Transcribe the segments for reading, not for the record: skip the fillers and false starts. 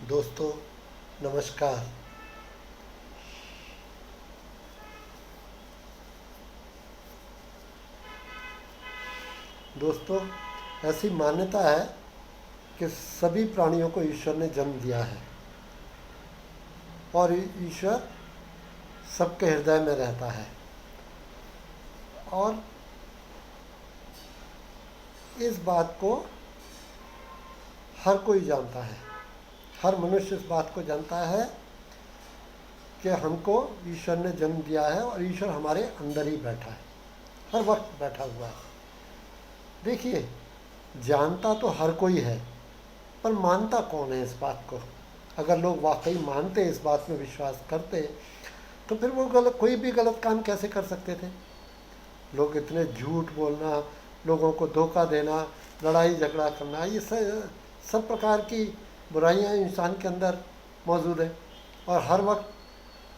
दोस्तों नमस्कार। दोस्तों, ऐसी मान्यता है कि सभी प्राणियों को ईश्वर ने जन्म दिया है और ईश्वर सबके हृदय में रहता है। और इस बात को हर कोई जानता है, हर मनुष्य इस बात को जानता है कि हमको ईश्वर ने जन्म दिया है और ईश्वर हमारे अंदर ही बैठा है, हर वक्त बैठा हुआ है। देखिए, जानता तो हर कोई है, पर मानता कौन है इस बात को? अगर लोग वाकई मानते, इस बात में विश्वास करते, तो फिर वो कोई भी गलत काम कैसे कर सकते थे? लोग इतने झूठ बोलना, लोगों को धोखा देना, लड़ाई झगड़ा करना, ये सब प्रकार की बुराइयां इंसान के अंदर मौजूद है और हर वक्त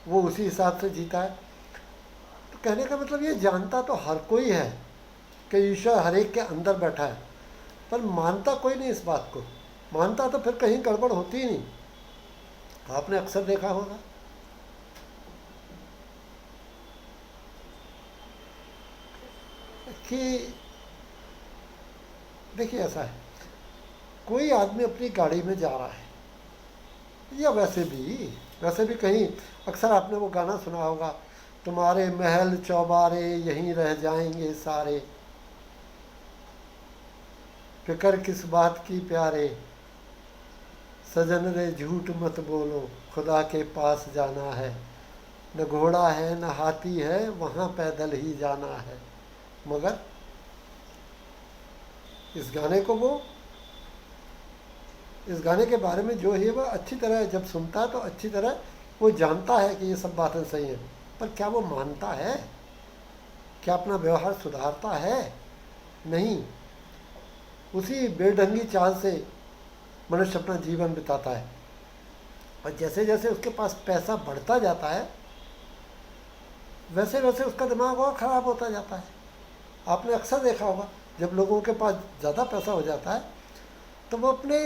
वो उसी हिसाब से जीता है। तो कहने का मतलब ये जानता तो हर कोई है कि ईश्वर हर एक के अंदर बैठा है, पर मानता कोई नहीं इस बात को। मानता तो फिर कहीं गड़बड़ होती ही नहीं। आपने अक्सर देखा होगा कि देखिए, ऐसा है, कोई आदमी अपनी गाड़ी में जा रहा है या वैसे भी कहीं, अक्सर आपने वो गाना सुना होगा, तुम्हारे महल चौबारे यहीं रह जाएंगे सारे, फिक्र किस बात की प्यारे, सजन रे झूठ मत बोलो, खुदा के पास जाना है, न घोड़ा है न हाथी है, वहाँ पैदल ही जाना है। मगर इस गाने के बारे में जो है वह अच्छी तरह जब सुनता है तो अच्छी तरह वो जानता है कि ये सब बातें सही हैं, पर क्या वो मानता है? क्या अपना व्यवहार सुधारता है? नहीं। उसी बेढंगी चाल से मनुष्य अपना जीवन बिताता है और जैसे जैसे उसके पास पैसा बढ़ता जाता है वैसे वैसे उसका दिमाग और ख़राब होता जाता है। आपने अक्सर देखा होगा, जब लोगों के पास ज़्यादा पैसा हो जाता है तो वो अपने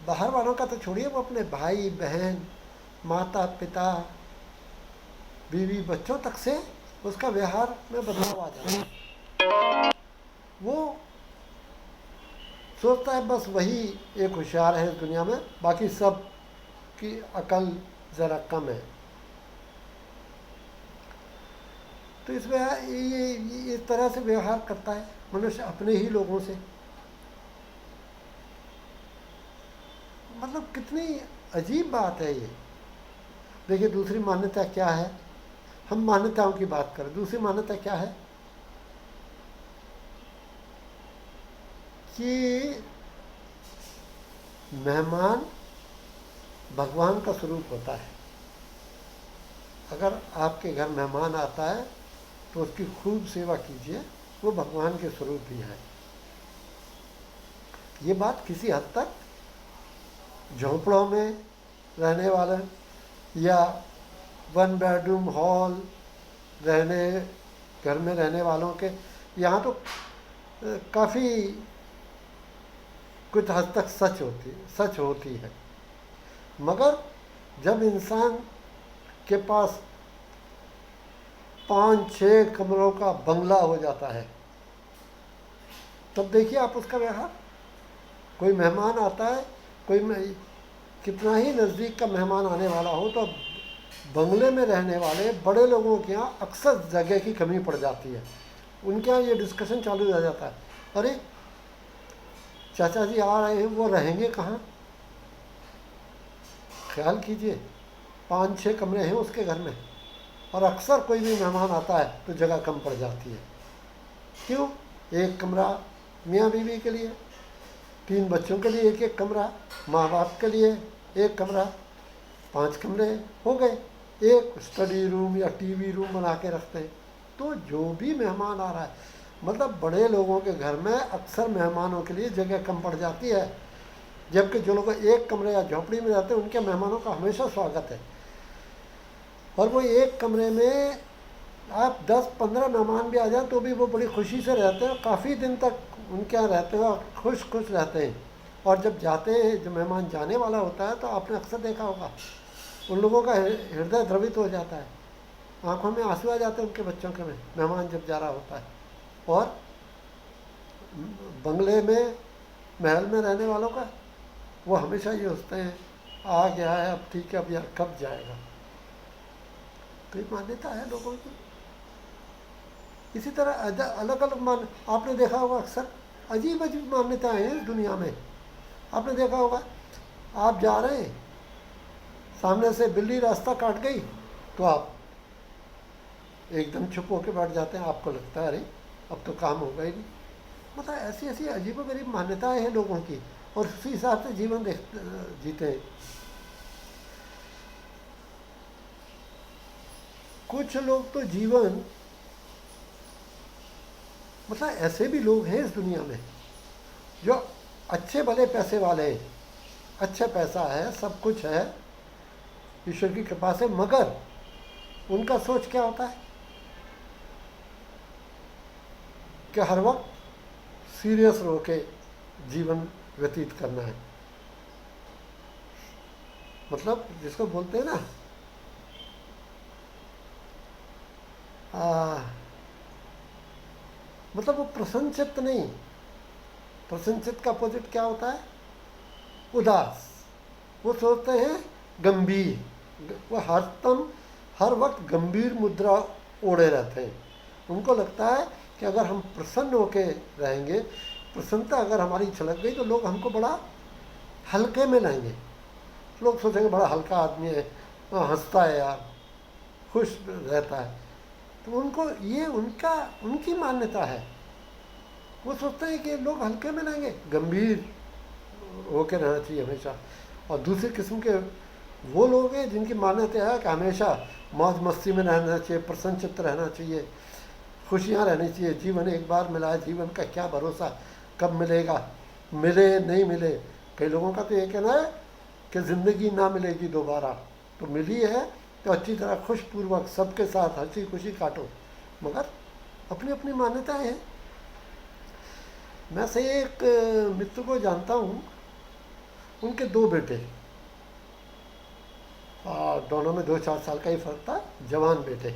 बाहर वालों का तो छोड़िए, वो अपने भाई बहन, माता पिता, बीवी बच्चों तक से उसका व्यवहार में बदलाव आ जाता है। वो सोचता है बस वही एक होशियार है इस दुनिया में, बाकी सब की अकल ज़रा कम है। तो ये इस तरह से व्यवहार करता है मनुष्य अपने ही लोगों से। मतलब कितनी अजीब बात है ये। देखिए, दूसरी मान्यता क्या है? हम मान्यताओं की बात करें, दूसरी मान्यता क्या है कि मेहमान भगवान का स्वरूप होता है। अगर आपके घर मेहमान आता है तो उसकी खूब सेवा कीजिए, वो भगवान के स्वरूप ही है। ये बात किसी हद तक झोंपड़ों में रहने वाले या 1 बेडरूम हॉल घर में रहने वालों के यहाँ तो काफ़ी कुछ हद तक सच होती है। मगर जब इंसान के पास 5-6 कमरों का बंगला हो जाता है, तब देखिए आप उसका व्यवहार। कोई मेहमान आता है, कितना ही नज़दीक का मेहमान आने वाला हो, तो बंगले में रहने वाले बड़े लोगों के यहाँ अक्सर जगह की कमी पड़ जाती है। उनके यहाँ ये डिस्कशन चालू हो जाता है, अरे चाचा जी आ रहे हैं, वो रहेंगे कहाँ? ख्याल कीजिए, 5-6 कमरे हैं उसके घर में और अक्सर कोई भी मेहमान आता है तो जगह कम पड़ जाती है। क्यों? एक कमरा मियाँ बीवी के लिए, 3 बच्चों के लिए एक कमरा, माँ बाप के लिए एक कमरा, 5 कमरे हो गए। एक स्टडी रूम या टीवी रूम बना के रखते हैं। तो जो भी मेहमान आ रहा है, मतलब बड़े लोगों के घर में अक्सर मेहमानों के लिए जगह कम पड़ जाती है, जबकि जो लोग एक कमरे या झोपड़ी में रहते हैं उनके मेहमानों का हमेशा स्वागत है। और वो एक कमरे में आप 10-15 मेहमान भी आ जाए तो भी वो बड़ी खुशी से रहते हैं, काफ़ी दिन तक उनके यहाँ रहते हैं और खुश रहते हैं। और जब जाते हैं, जब मेहमान जाने वाला होता है तो आपने अक्सर देखा होगा उन लोगों का हृदय द्रवित हो जाता है, आंखों में आंसू आ जाते हैं उनके बच्चों के में, मेहमान जब जा रहा होता है। और बंगले में, महल में रहने वालों का वो हमेशा ये सोचते हैं आ गया है, अब ठीक है, अब यार कब जाएगा। तो ये मान्यता है लोगों की। इसी तरह अलग अलग आपने देखा होगा अक्सर अजीब अजीब मान्यताएं हैं इस दुनिया में। आपने देखा होगा आप जा रहे हैं, सामने से बिल्ली रास्ता काट गई तो आप एकदम चुप होकर बैठ जाते हैं, आपको लगता है अरे अब तो काम होगा ही नहीं। मतलब ऐसी ऐसी अजीबोगरीब मान्यताएं हैं लोगों की, और उसी हिसाब से जीवन जीते हैं। कुछ लोग तो जीवन, मतलब ऐसे भी लोग हैं इस दुनिया में जो अच्छे भले पैसे वाले हैं, अच्छा पैसा है, सब कुछ है ईश्वर की कृपा से, मगर उनका सोच क्या होता है कि हर वक्त सीरियस रह के जीवन व्यतीत करना है। मतलब जिसको बोलते हैं ना मतलब वो प्रसन्नचित्त नहीं। प्रसन्नचित्त का अपोजिट क्या होता है? उदास। वो सोचते हैं गंभीर, वो हर वक्त गंभीर मुद्रा ओढ़े रहते हैं। उनको लगता है कि अगर हम प्रसन्न होकर रहेंगे, प्रसन्नता अगर हमारी छलक गई तो लोग हमको बड़ा हल्के में लेंगे। लोग सोचेंगे बड़ा हल्का आदमी है, हंसता है यार, खुश रहता है। तो उनको ये उनकी मान्यता है। वो सोचते हैं कि लोग हल्के में लेंगे, गंभीर होकर रहना चाहिए हमेशा। और दूसरे किस्म के वो लोग हैं जिनकी मान्यता है कि हमेशा मौज मस्ती में रहना चाहिए, प्रसन्नचित्त रहना चाहिए, खुशियाँ रहनी चाहिए। जीवन एक बार मिला है, जीवन का क्या भरोसा कब मिलेगा, मिले नहीं मिले। कई लोगों का तो ये कहना है कि ज़िंदगी ना मिलेगी दोबारा, तो मिली है तो अच्छी तरह खुशपूर्वक सबके साथ हंसी खुशी काटो। मगर अपनी अपनी मान्यताएं हैं। मैं से एक मित्र को जानता हूँ, उनके 2 बेटे, और दोनों में 2-4 साल का ही फर्क था, जवान बेटे।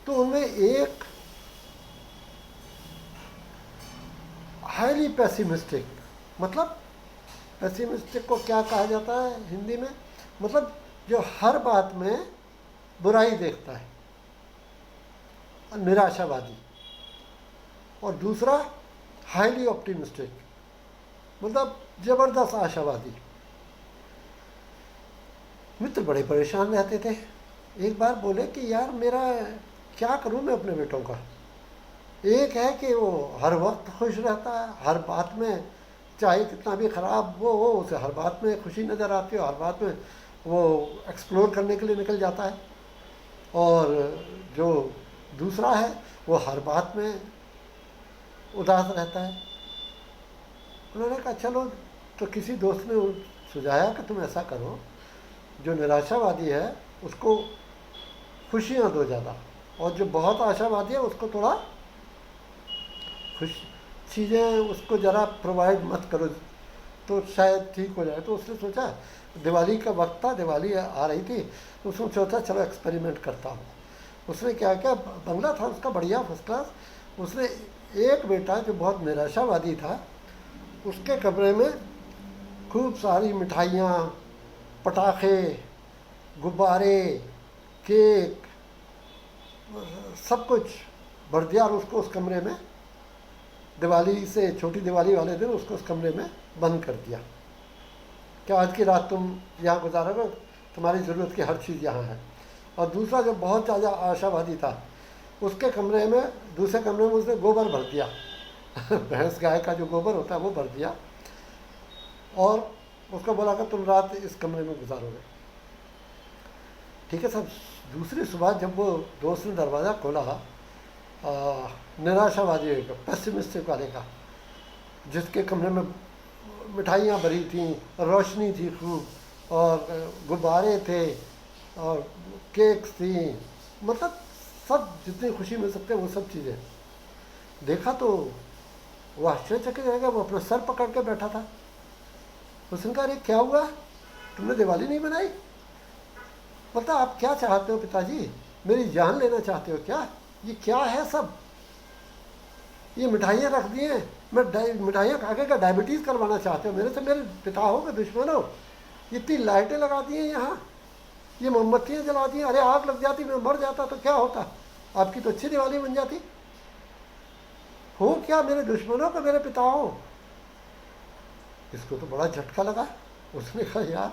तो उनमें एक हाईली पैसिमिस्टिक, मतलब पैसिमिस्टिक को क्या कहा जाता है हिंदी में? मतलब जो हर बात में बुराई देखता है, और निराशावादी। और दूसरा हाईली ऑप्टिमिस्टिक, मतलब जबरदस्त आशावादी। मित्र बड़े परेशान रहते थे। एक बार बोले कि यार मेरा क्या करूं मैं अपने बेटों का। एक है कि वो हर वक्त खुश रहता है, हर बात में चाहे कितना भी ख़राब वो हो उसे हर बात में खुशी नज़र आती है, हर बात में वो एक्सप्लोर करने के लिए निकल जाता है। और जो दूसरा है वो हर बात में उदास रहता है। उन्होंने कहा चलो, तो किसी दोस्त ने सुझाया कि तुम ऐसा करो, जो निराशावादी है उसको खुशियाँ दो ज़्यादा, और जो बहुत आशावादी है उसको थोड़ा खुश चीज़ें उसको ज़रा प्रोवाइड मत करो, तो शायद ठीक हो जाए। तो उसने सोचा, दिवाली का वक्त था, दिवाली आ रही थी, तो उसने सोचा चलो एक्सपेरिमेंट करता हूँ। उसने क्या किया, बंगला था उसका बढ़िया फर्स्ट क्लास। उसने एक बेटा जो बहुत निराशावादी था, उसके कमरे में खूब सारी मिठाइयाँ, पटाखे, गुब्बारे, केक, सब कुछ भर दिया, और उसको उस कमरे में दिवाली से, छोटी दिवाली वाले दिन उसको उस कमरे में बंद कर दिया कि आज की रात तुम यहाँ गुजारोगे, तुम्हारी ज़रूरत की हर चीज़ यहाँ है। और दूसरा जो बहुत ज़्यादा आशावादी था, उसके कमरे में, दूसरे कमरे में उसने गोबर भर दिया भैंस गाय का जो गोबर होता है वो भर दिया, और उसको बोला कि तुम रात इस कमरे में गुजारोगे। ठीक है सब। दूसरी सुबह जब वो दोस्त ने दरवाज़ा खोला, निराशावादी का, पेसिमिस्टिक वाले का, जिसके कमरे में मिठाइयाँ भरी थी, रोशनी थी खूब, और गुब्बारे थे, और केक्स थी, मतलब सब जितनी खुशी मिल सकते वो सब चीज़ें देखा तो वो आश्चर्यचकित रह गया। वो अपना सर पकड़ के बैठा था उसने कहा अरे क्या हुआ, तुमने दिवाली नहीं बनाई? मतलब आप क्या चाहते हो पिताजी, मेरी जान लेना चाहते हो क्या? ये क्या है सब, ये मिठाइयाँ रख दी हैं, मैं मिठाइयाँ खा के का डायबिटीज़ करवाना चाहते हो मेरे से? मेरे पिता हो के दुश्मन हो? इतनी लाइटें लगा दी हैं यहाँ, ये मोमबत्तियाँ जला दी हैं, अरे आग लग जाती, मैं मर जाता तो क्या होता? आपकी तो अच्छी दिवाली बन जाती। हो क्या मेरे दुश्मनों का मेरे पिता हो? इसको तो बड़ा झटका लगा। उसने कहा यार,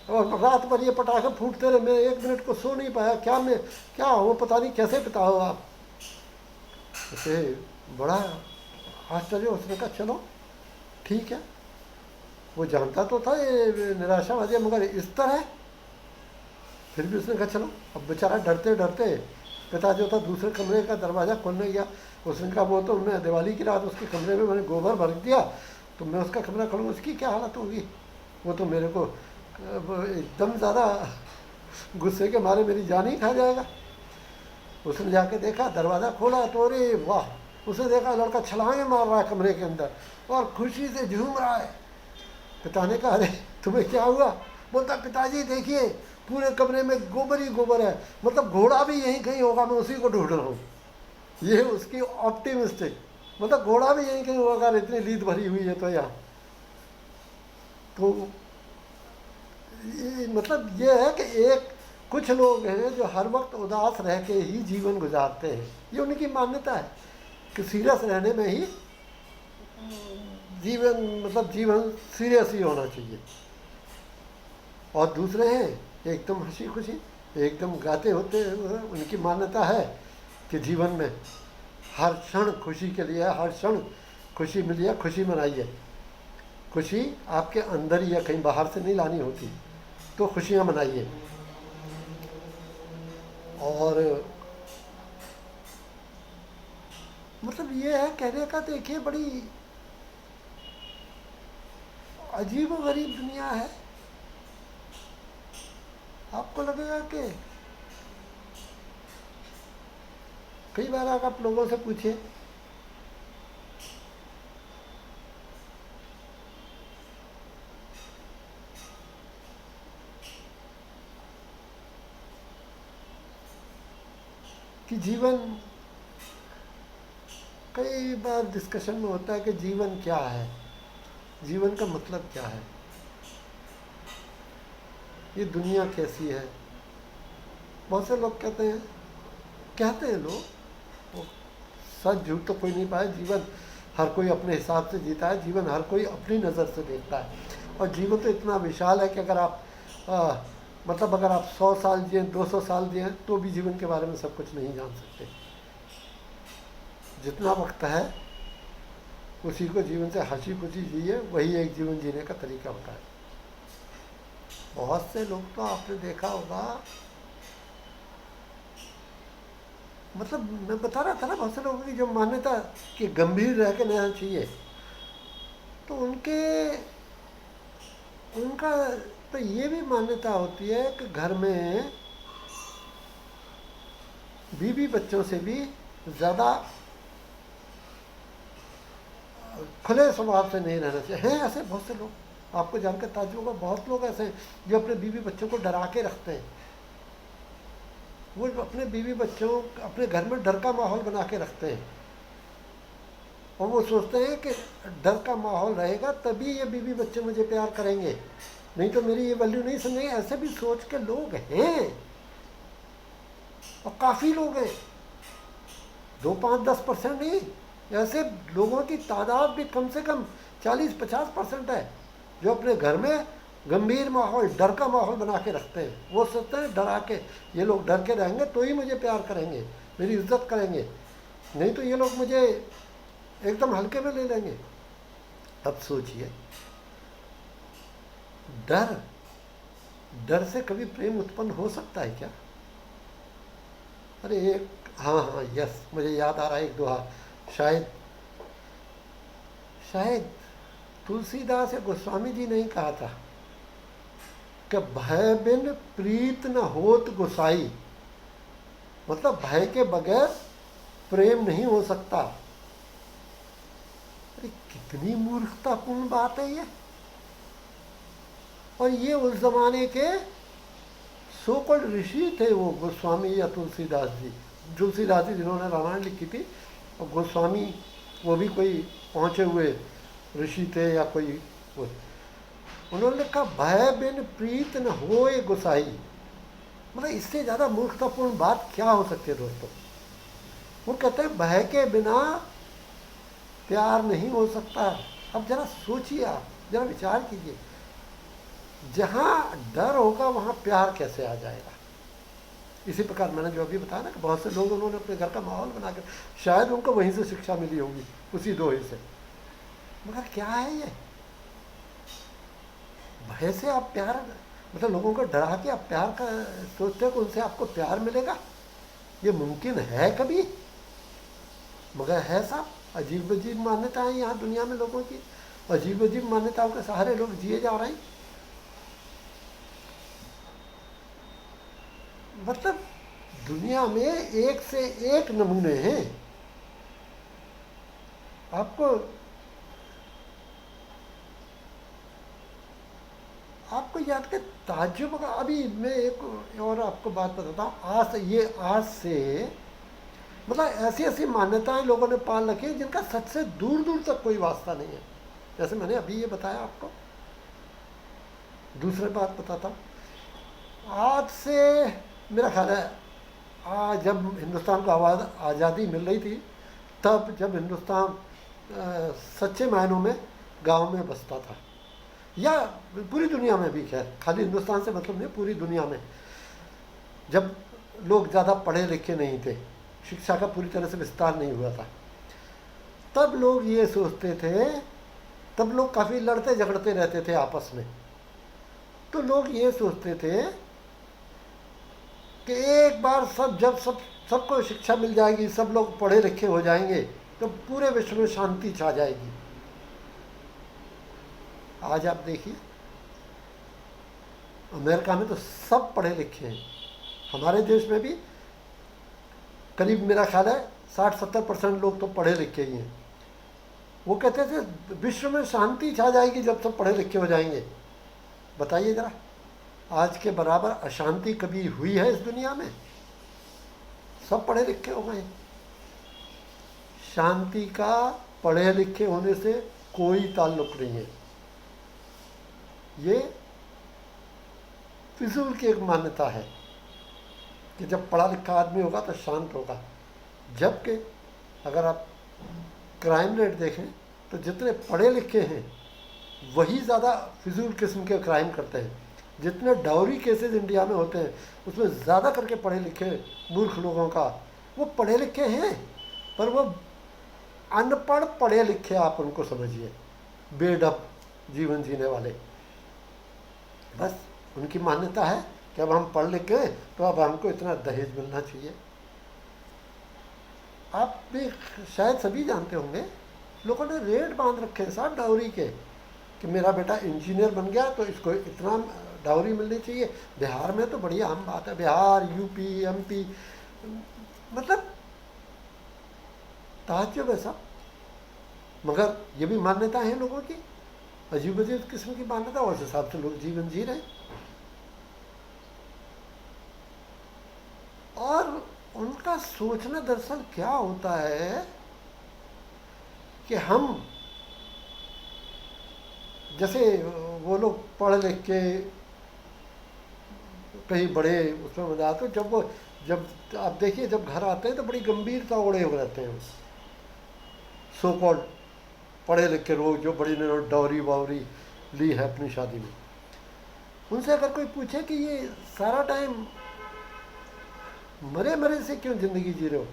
और रात भर ये पटाखे फूटते रहे, मैं 1 मिनट को सो नहीं पाया, मैं क्या हूँ पता नहीं, कैसे पिता हो आप? उसे बड़ा आश्चर्य। उसने कहा चलो ठीक है। वो जानता तो था ये निराशावादी है, मगर इस तरह फिर भी उसने कहा चलो। अब बेचारा डरते डरते पिता जो था दूसरे कमरे का दरवाज़ा खोलने गया। उसने कहा वो तो मैं दिवाली की रात उसके कमरे में मैंने गोबर भर दिया, तो मैं उसका कमरा खोलूँगा, उसकी क्या हालत होगी? वो तो मेरे को एकदम ज़्यादा गुस्से के मारे मेरी जान ही खा जाएगा। उसने जाके देखा, दरवाज़ा खोला तो अरे वाह, उसने देखा लड़का छलांगे मार रहा है कमरे के अंदर और खुशी से झूम रहा है। पिता ने कहा अरे तुम्हें क्या हुआ? बोलता पिताजी देखिए पूरे कमरे में गोबर ही गोबर है, मतलब घोड़ा भी यहीं कहीं होगा, मैं उसी को ढूंढ रहा हूँ। ये उसकी ऑप्टिमिस्टिक, मतलब घोड़ा भी यहीं कहीं होगा, इतनी लीद भरी हुई है तो यहाँ। तो ये मतलब ये है कि एक कुछ लोग हैं जो हर वक्त उदास रह के ही जीवन गुजारते हैं, ये उनकी मान्यता है कि सीरियस रहने में ही जीवन, मतलब जीवन सीरियस ही होना चाहिए। और दूसरे हैं एकदम हंसी खुशी, एकदम गाते होते हैं, उनकी मान्यता है कि जीवन में हर क्षण खुशी के लिए, हर क्षण खुशी मिली है, खुशी मनाइए। खुशी आपके अंदर ही या कहीं बाहर से नहीं लानी होती, तो खुशियाँ मनाइए। और मतलब ये है कहने का, देखिए बड़ी अजीब व गरीब दुनिया है। आपको लगेगा कि कई बार आप लोगों से पूछिए कि जीवन, कई बार डिस्कशन में होता है कि जीवन क्या है, जीवन का मतलब क्या है, ये दुनिया कैसी है। बहुत से लोग कहते हैं लोग, वो सच झूठ तो कोई नहीं पाए, जीवन हर कोई अपने हिसाब से जीता है, जीवन हर कोई अपनी नज़र से देखता है। और जीवन तो इतना विशाल है कि अगर आप मतलब अगर आप 100 साल जिए, 200 साल जिए, तो भी जीवन के बारे में सब कुछ नहीं जान सकते। जितना वक्त है उसी को जीवन से हंसी खुशी जिए, वही एक जीवन जीने का तरीका होता है। बहुत से लोग तो आपने देखा होगा, मतलब मैं बता रहा था ना, बहुत से लोगों की जो मान्यता कि गंभीर रह के रहना चाहिए, तो उनका तो ये भी मान्यता होती है कि घर में बीवी बच्चों से भी ज़्यादा खुले स्वभाव से नहीं रहना चाहिए। हैं ऐसे बहुत से लोग, आपको जानकर ताज्जुब होगा, बहुत लोग ऐसे हैं जो अपने बीवी बच्चों को डरा के रखते हैं। वो अपने बीवी बच्चों, अपने घर में डर का माहौल बना के रखते हैं, और वो सोचते हैं कि डर का माहौल रहेगा तभी ये बीवी बच्चे मुझे प्यार करेंगे, नहीं तो मेरी ये वैल्यू नहीं समझेंगे। ऐसे भी सोच के लोग हैं, और काफ़ी लोग हैं, 2, 5, 10% नहीं, ऐसे लोगों की तादाद भी कम से कम 40-50% है जो अपने घर में गंभीर माहौल, डर का माहौल बना के रखते हैं। वो सोचते हैं डरा के, ये लोग डर के रहेंगे तो ही मुझे प्यार करेंगे, मेरी इज्जत करेंगे, नहीं तो ये लोग मुझे एकदम हल्के में ले लेंगे। अब सोचिए, डर से कभी प्रेम उत्पन्न हो सकता है क्या? अरे एक, हाँ यस, मुझे याद आ रहा है एक दोहा, शायद तुलसीदास या गोस्वामी जी ने ही कहा था कि भय बिन प्रीत न होत गोसाई, मतलब भय के बगैर प्रेम नहीं हो सकता। अरे कितनी मूर्खतापूर्ण बात है ये। और ये उस जमाने के सो कॉल्ड ऋषि थे, वो गोस्वामी या तुलसीदास जी। तुलसीदास जी जिन्होंने रामायण लिखी थी, और गोस्वामी वो भी कोई पहुँचे हुए ऋषि थे या कोई वो। उन्होंने लिखा भय बिन प्रीत न होए गोसाई। मतलब इससे ज़्यादा मूर्खतापूर्ण बात क्या हो सकती है दोस्तों। वो कहते हैं भय के बिना प्यार नहीं हो सकता। अब जरा सोचिए, आप जरा विचार कीजिए, जहाँ डर होगा वहाँ प्यार कैसे आ जाएगा। इसी प्रकार मैंने जो अभी बताया ना कि बहुत से लोग उन्होंने अपने घर का माहौल बना कर, शायद उनको वहीं से शिक्षा मिली होगी, उसी दोहे से। मगर क्या है ये, भय से आप प्यार, मतलब लोगों को डरा के आप प्यार का सोचते हो कि उनसे आपको प्यार मिलेगा। ये मुमकिन है कभी? मगर है साहब, अजीब अजीब मान्यताएं यहाँ दुनिया में लोगों की, अजीब अजीब मान्यताओं के सहारे लोग जिए जा रहे हैं। मतलब दुनिया में एक से एक नमूने हैं। आपको याद के ताज्जुब का, अभी मैं एक और आपको बात बताता हूँ। आज से मतलब ऐसी ऐसी मान्यताएं लोगों ने पाल रखी है जिनका सच से दूर दूर तक कोई वास्ता नहीं है। जैसे मैंने अभी ये बताया आपको। दूसरी बात बताता हूँ। आज से मेरा ख्याल है जब हिंदुस्तान को आज़ादी मिल रही थी, तब जब हिंदुस्तान सच्चे मायनों में गांव में बसता था, या पूरी दुनिया में भी, खैर खाली हिंदुस्तान से मतलब नहीं, पूरी दुनिया में जब लोग ज़्यादा पढ़े लिखे नहीं थे, शिक्षा का पूरी तरह से विस्तार नहीं हुआ था, तब लोग ये सोचते थे, तब लोग काफ़ी लड़ते झगड़ते रहते थे आपस में। तो लोग ये सोचते थे कि एक बार सबको शिक्षा मिल जाएगी, सब लोग पढ़े लिखे हो जाएंगे, तो पूरे विश्व में शांति छा जाएगी। आज आप देखिए, अमेरिका में तो सब पढ़े लिखे हैं। हमारे देश में भी करीब मेरा ख्याल है 60-70% लोग तो पढ़े लिखे ही हैं। वो कहते थे विश्व में शांति छा जाएगी जब सब पढ़े लिखे हो जाएंगे। बताइए जरा, आज के बराबर अशांति कभी हुई है इस दुनिया में? सब पढ़े लिखे हो गए। शांति का पढ़े लिखे होने से कोई ताल्लुक नहीं है। ये फिजूल की एक मान्यता है कि जब पढ़ा लिखा आदमी होगा तो शांत होगा। जबकि अगर आप क्राइम रेट देखें तो जितने पढ़े लिखे हैं वही ज़्यादा फिजूल किस्म के क्राइम करते हैं। जितने डाउरी केसेस इंडिया में होते हैं उसमें ज़्यादा करके पढ़े लिखे मूर्ख लोगों का, वो पढ़े लिखे हैं पर वो अनपढ़ पढ़े लिखे, आप उनको समझिए, बेढप जीवन जीने वाले। बस उनकी मान्यता है कि अब हम पढ़ लिख गए तो अब हमको इतना दहेज मिलना चाहिए। आप भी शायद सभी जानते होंगे, लोगों ने रेट बांध रखे हैं साहब डाउरी के, कि मेरा बेटा इंजीनियर बन गया तो इसको इतना डाउरी मिलनी चाहिए। बिहार में तो बड़ी आम बात है, बिहार, यूपी, एमपी, मतलब ताज्जुब है सब। मगर ये भी मान्यता है लोगों की, अजीब अजीब किस्म की मान्यता, और उस हिसाब से लोग जीवन जी रहे हैं। और उनका सोचना दरअसल क्या होता है कि हम जैसे वो लोग पढ़ लिख के कहीं बड़े उसमें मजा आता है, जब आप देखिए जब घर आते हैं तो बड़ी गंभीरता ओढ़े हुए रहते हैं। सो कॉल्ड पढ़े लिखे लोग जो बड़ी ने डाउरी वाउरी ली है अपनी शादी में, उनसे अगर कोई पूछे कि ये सारा टाइम मरे मरे से क्यों जिंदगी जी रहे हो,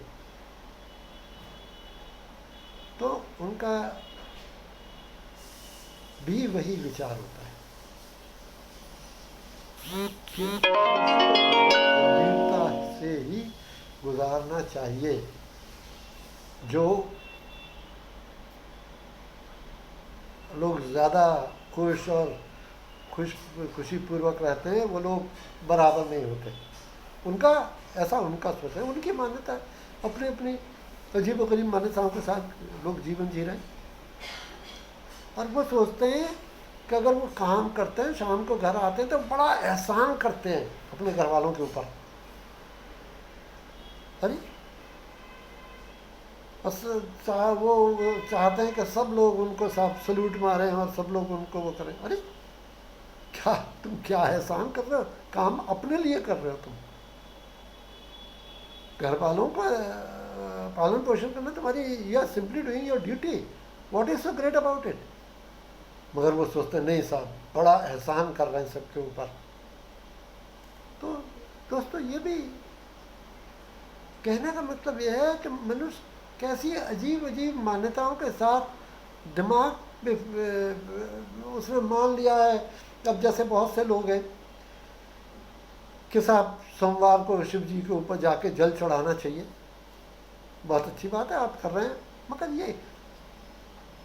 तो उनका भी वही विचार होता है कि गंभीरता से ही गुजारना चाहिए। जो लोग ज़्यादा खुश और खुशीपूर्वक रहते हैं वो लोग बराबर नहीं होते। उनका ऐसा उनका सोच है, उनकी मान्यता है, अपनी अपनी अजीब गरीब मान्यताओं के साथ लोग जीवन जी रहे हैं। और वो सोचते हैं कि अगर वो काम करते हैं, शाम को घर आते हैं तो बड़ा एहसान करते हैं अपने घर वालों के ऊपर। अरे वो चाहते हैं कि सब लोग उनको सब सल्यूट मारें और सब लोग उनको वो करें। अरे क्या तुम क्या एहसान कर रहे हो? काम अपने लिए कर रहे हो तुम। घर वालों का पालन पोषण करना तुम्हारी, you are simply doing your duty, what is so great about it. मगर वो सोचते नहीं साहब, बड़ा एहसान कर रहे हैं सबके ऊपर। तो दोस्तों, ये भी कहने का मतलब यह है कि मनुष्य कैसी अजीब अजीब मान्यताओं के साथ दिमाग उसने मान लिया है। अब जैसे बहुत से लोग हैं कि साहब सोमवार को शिव जी के ऊपर जाके जल चढ़ाना चाहिए, बहुत अच्छी बात है आप कर रहे हैं, मगर ये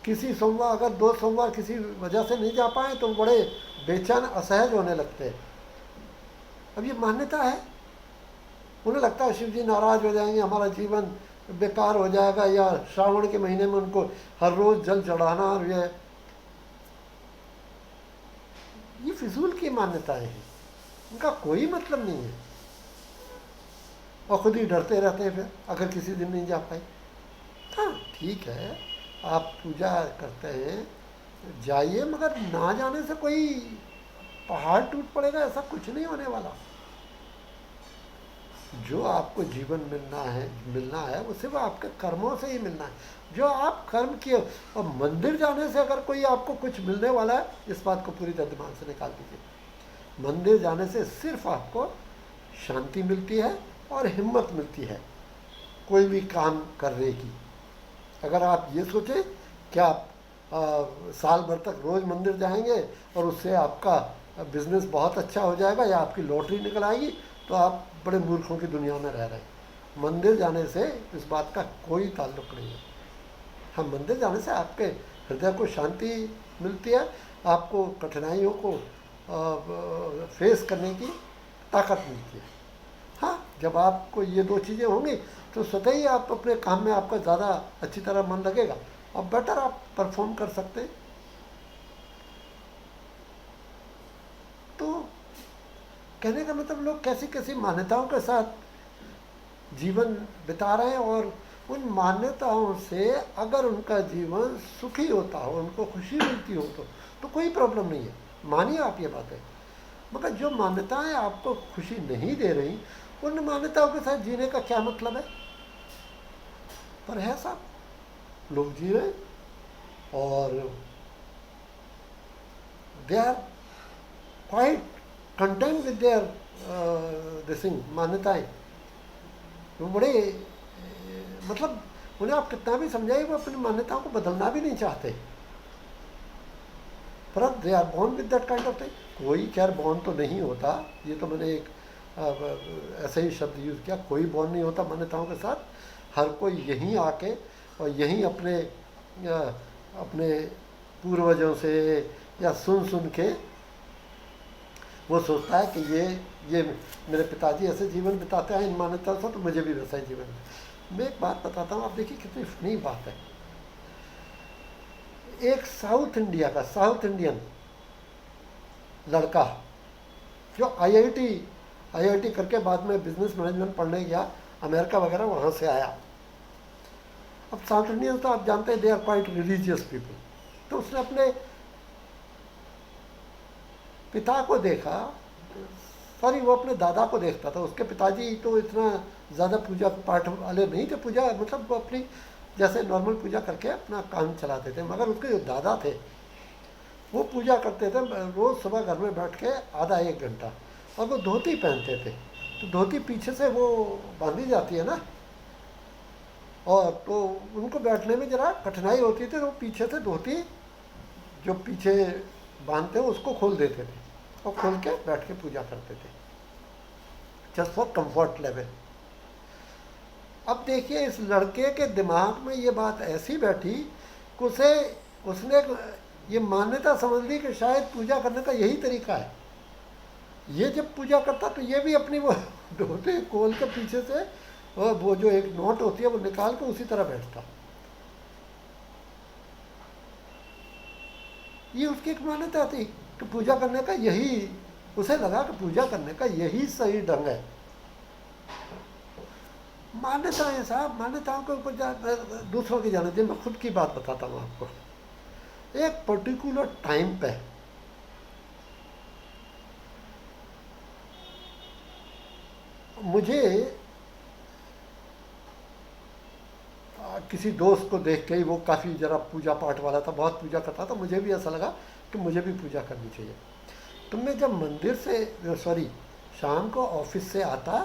किसी सोमवार, अगर 2 सोमवार किसी वजह से नहीं जा पाए तो बड़े बेचैन असहज होने लगते हैं। अब ये मान्यता है, उन्हें लगता है शिव जी नाराज हो जाएंगे, हमारा जीवन बेकार हो जाएगा, या श्रावण के महीने में उनको हर रोज जल चढ़ाना, और ये फिजूल की मान्यताएं हैं, उनका कोई मतलब नहीं है, और खुद ही डरते रहते हैं फिर अगर किसी दिन नहीं जा पाए। हाँ ठीक है, आप पूजा करते हैं जाइए, मगर ना जाने से कोई पहाड़ टूट पड़ेगा ऐसा कुछ नहीं होने वाला। जो आपको जीवन मिलना है वो सिर्फ आपके कर्मों से ही मिलना है, जो आप कर्म किए। और मंदिर जाने से अगर कोई आपको कुछ मिलने वाला है, इस बात को पूरी तरह दिमाग से निकाल दीजिए। मंदिर जाने से सिर्फ आपको शांति मिलती है और हिम्मत मिलती है कोई भी काम करने की। अगर आप ये सोचें कि आप साल भर तक रोज़ मंदिर जाएंगे और उससे आपका बिजनेस बहुत अच्छा हो जाएगा या आपकी लॉटरी निकल आएगी, तो आप बड़े मूर्खों की दुनिया में रह रहे हैं। मंदिर जाने से इस बात का कोई ताल्लुक नहीं है। हाँ, मंदिर जाने से आपके हृदय को शांति मिलती है, आपको कठिनाइयों को फेस करने की ताकत मिलती है। हाँ, जब आपको ये 2 चीज़ें होंगी तो स्वतः ही आप अपने काम में आपका ज़्यादा अच्छी तरह मन लगेगा और बेटर आप परफॉर्म कर सकते हैं। तो कहने का मतलब लोग कैसी कैसी मान्यताओं के साथ जीवन बिता रहे हैं, और उन मान्यताओं से अगर उनका जीवन सुखी होता हो, उनको खुशी मिलती हो तो कोई प्रॉब्लम नहीं है, मानिए आप ये बातें। मगर जो मान्यताएं आपको खुशी नहीं दे रही, उन मान्यताओं के साथ जीने का क्या मतलब है? पर है साहब, लोग जी रहे और they are quite content with their दिसिंग मान्यताएं। वो बड़े मतलब उन्हें आप कितना भी समझाइए, वो अपनी मान्यताओं को बदलना भी नहीं चाहते, पर they are born with that kind of thing. कोई खैर बॉर्न तो नहीं होता, ये तो मैंने एक ऐसे ही शब्द यूज़ किया, कोई बॉर्न नहीं होता मान्यताओं के साथ। हर कोई यहीं आके और यहीं अपने पूर्वजों से या सुन के वो सोचता है कि ये मेरे पिताजी ऐसे जीवन बिताते हैं इन मान्यताओं से, तो मुझे भी वैसा ही जीवन। मैं एक बात बताता हूँ, आप देखिए कितनी फनी बात है। एक साउथ इंडियन लड़का जो आईआईटी करके बाद में बिजनेस मैनेजमेंट पढ़ने गया अमेरिका वगैरह, वहाँ से आया। अब साउथ इंडियन तो आप जानते हैं, they are quite religious people. तो उसने अपने पिता को देखा, सॉरी वो अपने दादा को देखता था। उसके पिताजी तो इतना ज़्यादा पूजा पाठ वाले नहीं थे, पूजा मतलब वो अपनी जैसे नॉर्मल पूजा करके अपना काम चलाते थे। मगर उसके जो दादा थे वो पूजा करते थे रोज़ सुबह घर में बैठ के आधा 1 घंटा, और वो धोती पहनते थे। तो धोती पीछे से वो बांधी जाती है ना, और तो उनको बैठने में ज़रा कठिनाई होती थी, तो वो पीछे से धोती जो पीछे बांधते हैं उसको खोल देते थे और खोल के बैठ के पूजा करते थे, जस्ट फॉर कंफर्ट लेवल। अब देखिए इस लड़के के दिमाग में ये बात ऐसी बैठी कि उसने ये मान्यता समझ ली कि शायद पूजा करने का यही तरीका है। ये जब पूजा करता तो ये भी अपनी वो धोती खोल के पीछे से वो जो एक नोट होती है वो निकाल के उसी तरह बैठता। ये उसकी एक मान्यता थी कि पूजा करने का यही, उसे लगा कि पूजा करने का यही सही ढंग है। मान्यताएं साहब, मान्यताओं के ऊपर दूसरों की जाने दे। मैं खुद की बात बताता हूँ आपको। एक पर्टिकुलर टाइम पे मुझे किसी दोस्त को देख के ही, वो काफ़ी ज़रा पूजा पाठ वाला था, बहुत पूजा करता था, मुझे भी ऐसा लगा कि मुझे भी पूजा करनी चाहिए। तो मैं जब मंदिर से, सॉरी, शाम को ऑफिस से आता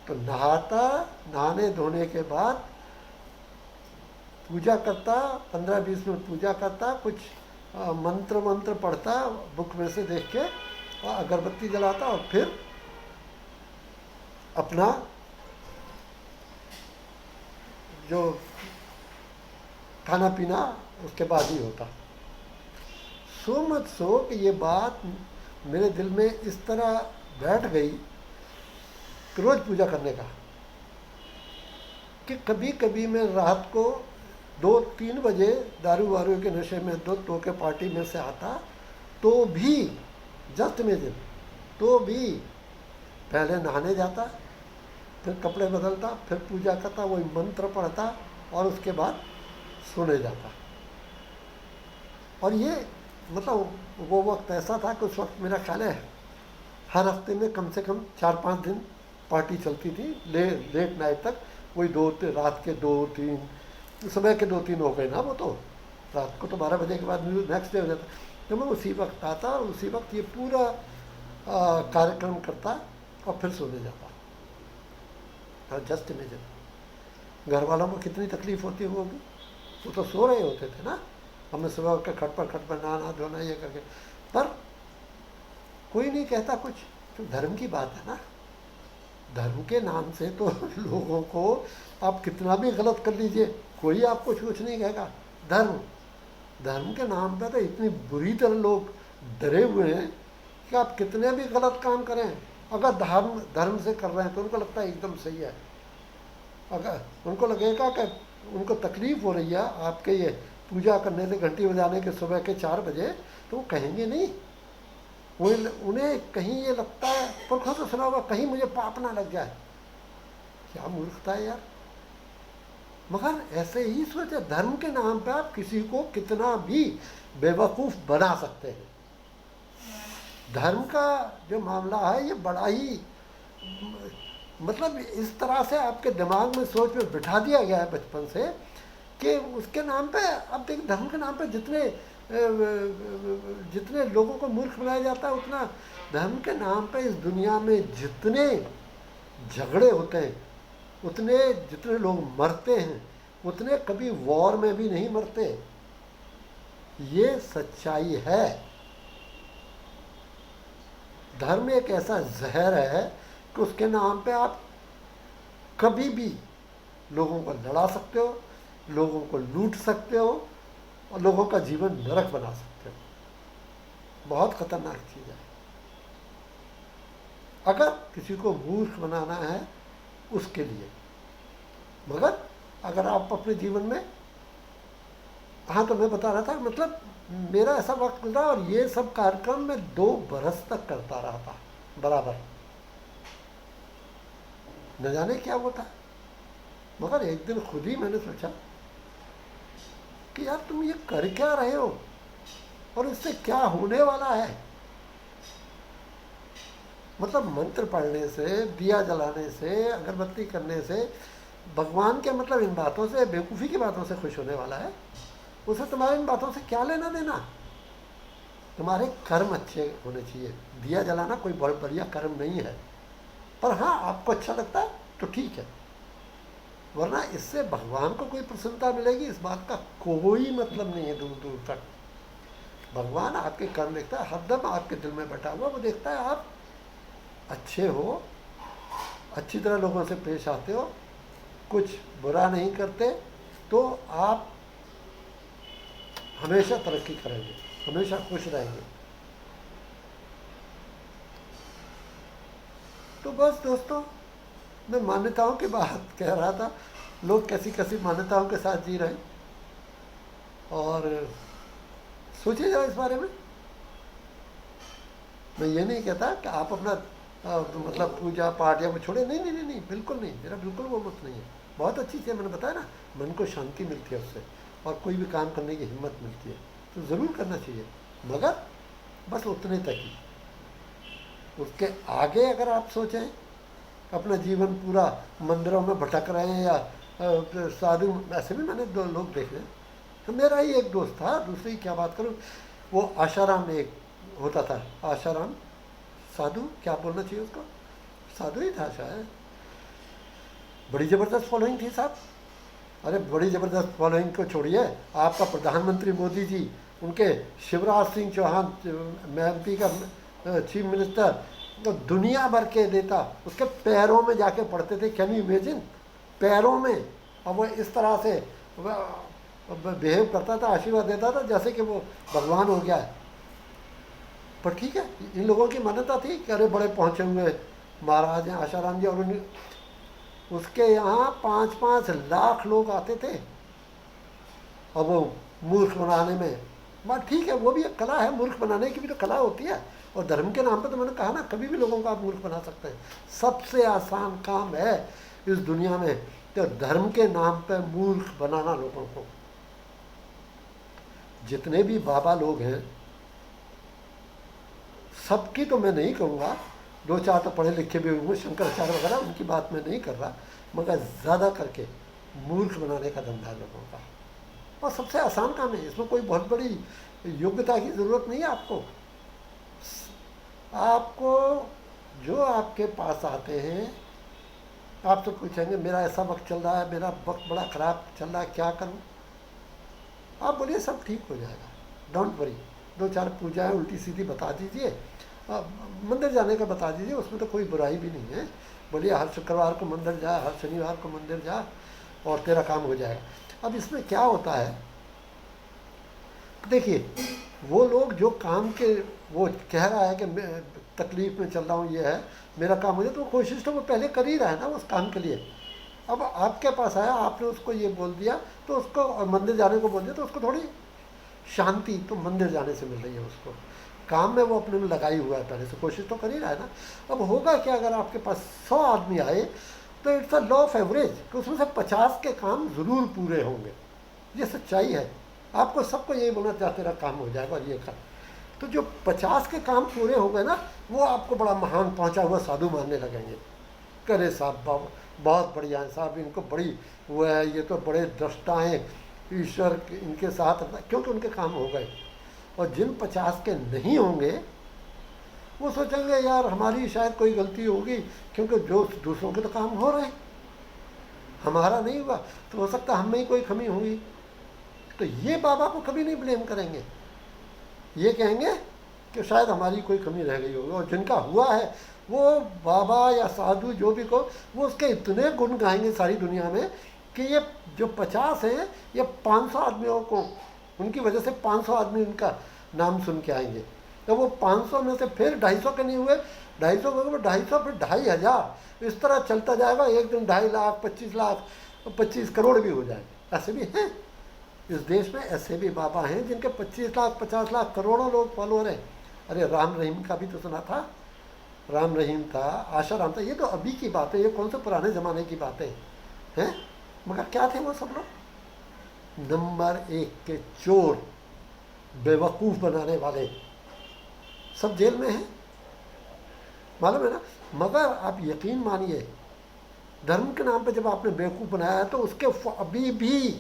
तो नहाता, नहाने धोने के बाद पूजा करता, 15-20 मिनट पूजा करता, कुछ मंत्र पढ़ता बुक में से देख के, और अगरबत्ती जलाता, और फिर अपना जो खाना पीना उसके बाद ही होता। सो मत सो कि ये बात मेरे दिल में इस तरह बैठ गई कि रोज़ पूजा करने का, कि कभी कभी मैं रात को 2-3 बजे दारू वारू के नशे में, 2 टोके पार्टी में से आता, तो भी जस्ट में दिन, तो भी पहले नहाने जाता, फिर कपड़े बदलता, फिर पूजा करता, वही मंत्र पढ़ता, और उसके बाद सोने जाता। और ये मतलब वो वक्त ऐसा था कि उस वक्त मेरा ख्याल है हर हफ्ते में कम से कम 4-5 दिन पार्टी चलती थी, लेट नाइट तक। वही रात के 2-3, सुबह के 2-3 हो गए ना, वो तो रात को तो 12 बजे के बाद नेक्स्ट डे हो जाता। तो मैं उसी वक्त आता और उसी वक्त ये पूरा कार्यक्रम करता और फिर सोने जाता। जस्ट इमेजिन घर वालों को कितनी तकलीफ होती होगी, वो तो सो रहे होते थे ना, हमें सुबह उठ कर खट पर नहाना धोना ये करके, पर कोई नहीं कहता कुछ। तो धर्म की बात है ना, धर्म के नाम से तो लोगों को आप कितना भी गलत कर लीजिए, कोई आपको कुछ नहीं कहेगा। धर्म के नाम पर तो इतनी बुरी तरह लोग डरे हुए हैं कि आप कितने भी गलत काम करें, अगर धर्म से कर रहे हैं तो उनको लगता है एकदम सही है। अगर उनको लगेगा कि उनको तकलीफ हो रही है आपके ये पूजा करने से, घंटी बजाने के सुबह के 4 बजे, तो वो कहेंगे नहीं। उन्हें कहीं ये लगता है, पुरखों से सुना होगा, कहीं मुझे पाप ना लग जाए। क्या मूर्खता है यार। मगर ऐसे ही सोचे, धर्म के नाम पे आप किसी को कितना भी बेवकूफ़ बना सकते हैं। धर्म का जो मामला है ये बड़ा ही, मतलब इस तरह से आपके दिमाग में सोच में बिठा दिया गया है बचपन से कि उसके नाम पे, अब देखिए धर्म के नाम पे जितने लोगों को मूर्ख बनाया जाता है, उतना धर्म के नाम पे इस दुनिया में जितने झगड़े होते हैं, उतने जितने लोग मरते हैं, उतने कभी वॉर में भी नहीं मरते। ये सच्चाई है। धर्म एक ऐसा जहर है कि उसके नाम पे आप कभी भी लोगों को लड़ा सकते हो, लोगों को लूट सकते हो, और लोगों का जीवन नरक बना सकते हो। बहुत खतरनाक चीज़ है। अगर किसी को मूर्ख बनाना है उसके लिए, मगर अगर आप अपने जीवन में, हाँ, तो मैं बता रहा था, मतलब मेरा ऐसा वक्त गुजरा और ये सब कार्यक्रम मैं 2 बरस तक करता रहा था बराबर, न जाने क्या होता। मगर एक दिन खुद ही मैंने सोचा कि यार तुम ये कर क्या रहे हो और इससे क्या होने वाला है। मतलब मंत्र पढ़ने से, दिया जलाने से, अगरबत्ती करने से भगवान के, मतलब इन बातों से, बेवकूफ़ी की बातों से खुश होने वाला है। उसे तुम्हारे इन बातों से क्या लेना देना। तुम्हारे कर्म अच्छे होने चाहिए। दिया जलाना कोई बहुत बढ़िया कर्म नहीं है, पर हाँ आपको अच्छा लगता है तो ठीक है, वरना इससे भगवान को कोई प्रसन्नता मिलेगी इस बात का कोई मतलब नहीं है दूर दूर तक। भगवान आपके कर्म देखता है, हरदम आपके दिल में बैठा हुआ, वो देखता है आप अच्छे हो, अच्छी तरह लोगों से पेश आते हो, कुछ बुरा नहीं करते, तो आप हमेशा तरक्की करेंगे, हमेशा खुश रहेंगे। तो बस दोस्तों, मैं मान्यताओं की बात कह रहा था, लोग कैसी कैसी मान्यताओं के साथ जी रहे हैं, और सोचिए जरा इस बारे में। मैं ये नहीं कहता कि आप अपना मतलब पूजा पाठ या वो छोड़े, नहीं नहीं नहीं नहीं, बिल्कुल नहीं, मेरा बिल्कुल वो मत नहीं है। बहुत अच्छी चीज़, मैंने बताया ना, मन को शांति मिलती है उससे, और कोई भी काम करने की हिम्मत मिलती है, तो ज़रूर करना चाहिए, मगर बस उतने तक ही। उसके आगे अगर आप सोचें अपना जीवन पूरा मंदिरों में भटक रहे हैं या साधु, ऐसे भी मैंने 2 लोग देखे। तो मेरा ही एक दोस्त था, दूसरी क्या बात करूं, वो आशाराम में एक होता था, आशाराम साधु, क्या बोलना चाहिए उसको, साधु ही था शायद। बड़ी ज़बरदस्त फॉलोइंग थी साहब। अरे बड़ी ज़बरदस्त फॉलोइंग को छोड़िए, आपका प्रधानमंत्री मोदी जी, उनके शिवराज सिंह चौहान MP का चीफ मिनिस्टर, तो दुनिया भर के नेता उसके पैरों में जाके पड़ते थे। कैन यू इमेजिन, पैरों में। और वो इस तरह से बिहेव करता था, आशीर्वाद देता था जैसे कि वो भगवान हो गया है। पर ठीक है, इन लोगों की मान्यता थी कि अरे बड़े पहुँचे हुए महाराज हैं आशाराम जी, और उसके यहाँ 5-5 लाख लोग आते थे। और वो मूर्ख बनाने में, बात ठीक है, वो भी एक कला है, मूर्ख बनाने की भी तो कला होती है। और धर्म के नाम पर तो मैंने कहा ना, कभी भी लोगों को आप मूर्ख बना सकते हैं। सबसे आसान काम है इस दुनिया में तो धर्म के नाम पर मूर्ख बनाना लोगों को। जितने भी बाबा लोग हैं, सबकी तो मैं नहीं कहूँगा, 2-4 तो पढ़े लिखे भी हुए, शंकराचार्य वगैरह, उनकी बात मैं नहीं कर रहा, मगर ज़्यादा करके मूर्ख बनाने का धंधा है लोगों का। और सबसे आसान काम है, इसमें कोई बहुत बड़ी योग्यता की ज़रूरत नहीं है आपको। आपको जो आपके पास आते हैं, आप तो पूछेंगे मेरा ऐसा वक्त चल रहा है, मेरा वक्त बड़ा ख़राब चल रहा है, क्या करूं? आप बोलिए सब ठीक हो जाएगा, डोंट वरी। 2-4 पूजाएं उल्टी सीधी बता दीजिए, मंदिर जाने का बता दीजिए, उसमें तो कोई बुराई भी नहीं है। बोलिए हर शुक्रवार को मंदिर जा, हर शनिवार को मंदिर जा, और तेरा काम हो जाएगा। अब इसमें क्या होता है, देखिए वो लोग जो काम के, वो कह रहा है कि मैं तकलीफ़ में चल रहा हूँ, ये है मेरा काम हो जाए, तो कोशिश तो वो पहले कर ही रहा है ना उस काम के लिए। अब आपके पास आया, आपने उसको ये बोल दिया, तो उसको मंदिर जाने को बोल दिया, तो उसको थोड़ी शांति तो मंदिर जाने से मिल रही है उसको। काम में वो अपने में लगाई हुआ है, पहले से कोशिश तो कर ही रहा है ना। अब होगा क्या, अगर आपके पास 100 आदमी आए तो it's a law of average कि उसमें से 50 के काम ज़रूर पूरे होंगे। ये सच्चाई है। आपको सबको यही बोलना चाहते रहा काम हो जाएगा और ये कर, तो जो 50 के काम पूरे हो गए ना, वो आपको बड़ा महान पहुंचा हुआ साधु मानने लगेंगे। करे साहब बहुत बढ़िया है साहब, इनको बड़ी वो है, ये तो बड़े दृष्टा हैं, ईश्वर इनके साथ, क्योंकि उनके काम हो गए। और जिन 50 के नहीं होंगे, वो सोचेंगे यार हमारी शायद कोई गलती होगी, क्योंकि जो दूसरों के तो काम हो रहे हैं, हमारा नहीं हुआ, तो हो सकता है हम में ही कोई कमी हुई। तो ये बाबा को कभी नहीं ब्लेम करेंगे, ये कहेंगे कि शायद हमारी कोई कमी रह गई होगी। और जिनका हुआ है वो बाबा या साधु जो भी को, वो उसके इतने गुण गाएंगे सारी दुनिया में कि ये जो 50 हैं, ये 500 आदमियों को, उनकी वजह से 500 आदमी उनका नाम सुन के आएंगे। तो वो 500 में से फिर 250 के नहीं हुए, 250 हो गए, 250 फिर 2500, इस तरह चलता जाएगा। एक दिन 2.5 लाख, 25 लाख, 25 करोड़ भी हो जाए। ऐसे भी हैं इस देश में, ऐसे भी बाबा हैं जिनके 25 लाख, 50 लाख, करोड़ों लोग फॉलोअर हैं। अरे राम रहीम का भी तो सुना था, राम रहीम था, आशाराम था, ये तो अभी की बात है, ये कौन से पुराने ज़माने की बातें हैं। मगर क्या थे वो सब लोग? नंबर 1 के चोर, बेवकूफ़ बनाने वाले, सब जेल में हैं, मालूम है ना। मगर आप यकीन मानिए, धर्म के नाम पे जब आपने बेवकूफ़ बनाया है, तो उसके अभी भी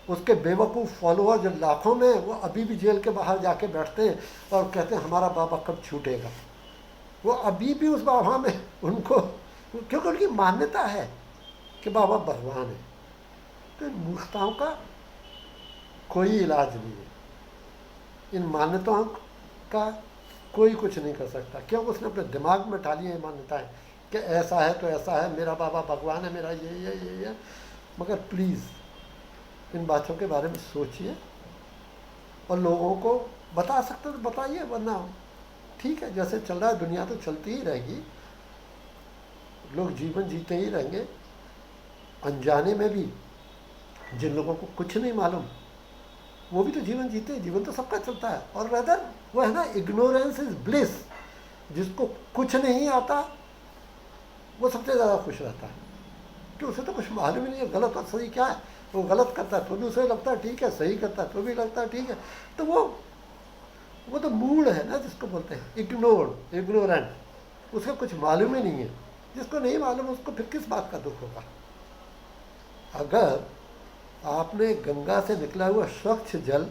उसके बेवकूफ़ फॉलोअर जो लाखों में, वो अभी भी जेल के बाहर जाके बैठते हैं और कहते हैं हमारा बाबा कब छूटेगा। वो अभी भी उस बाबा में उनको, क्योंकि उनकी मान्यता है कि बाबा भगवान है। तो इन मूर्खताओं का कोई इलाज नहीं है, इन मान्यताओं का कोई कुछ नहीं कर सकता, क्योंकि उसने अपने दिमाग में डाली है मान्यताएं कि ऐसा है तो ऐसा है, मेरा बाबा भगवान है, मेरा ये। मगर प्लीज़ इन बातों के बारे में सोचिए और लोगों को बता सकते तो बताइए, वरना ठीक है, जैसे चल रहा है दुनिया तो चलती ही रहेगी, लोग जीवन जीते ही रहेंगे। अनजाने में भी जिन लोगों को कुछ नहीं मालूम, वो भी तो जीवन जीते हैं, जीवन तो सबका चलता है। और रदर वो है ना, इग्नोरेंस इज ब्लिस। जिसको कुछ नहीं आता वो सबसे ज़्यादा खुश रहता है, कि उसे तो कुछ मालूम ही नहीं है गलत और सही क्या है। वो गलत करता है तो भी उसे लगता है ठीक है, सही करता है तो भी लगता है ठीक है। तो वो तो मूड है ना, जिसको बोलते हैं इग्नोरेंट, उसे कुछ मालूम ही नहीं है। जिसको नहीं मालूम उसको फिर किस बात का दुख होगा। अगर आपने गंगा से निकला हुआ स्वच्छ जल,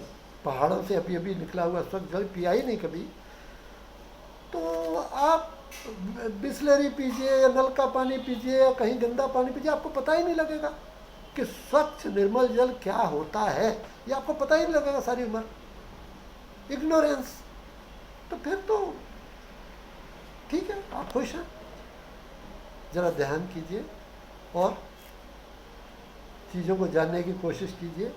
पहाड़ों से अभी अभी निकला हुआ स्वच्छ जल पिया ही नहीं कभी, तो आप बिस्लरी पीजिए या नल का पानी पीजिए या कहीं गंदा पानी पीजिए, आपको पता ही नहीं लगेगा कि स्वच्छ निर्मल जल क्या होता है। ये आपको पता ही नहीं लगेगा सारी उम्र। इग्नोरेंस। तो फिर तो ठीक है, आप खुश हैं। जरा ध्यान कीजिए और चीज़ों को जानने की कोशिश कीजिए,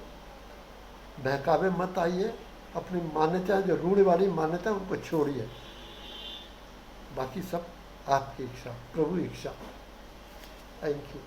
बहकावे मत आइए। अपनी मान्यता, जो रूढ़िवादी मान्यता, उनको छोड़िए। बाकी सब आपकी इच्छा, प्रभु इच्छा। Thank you.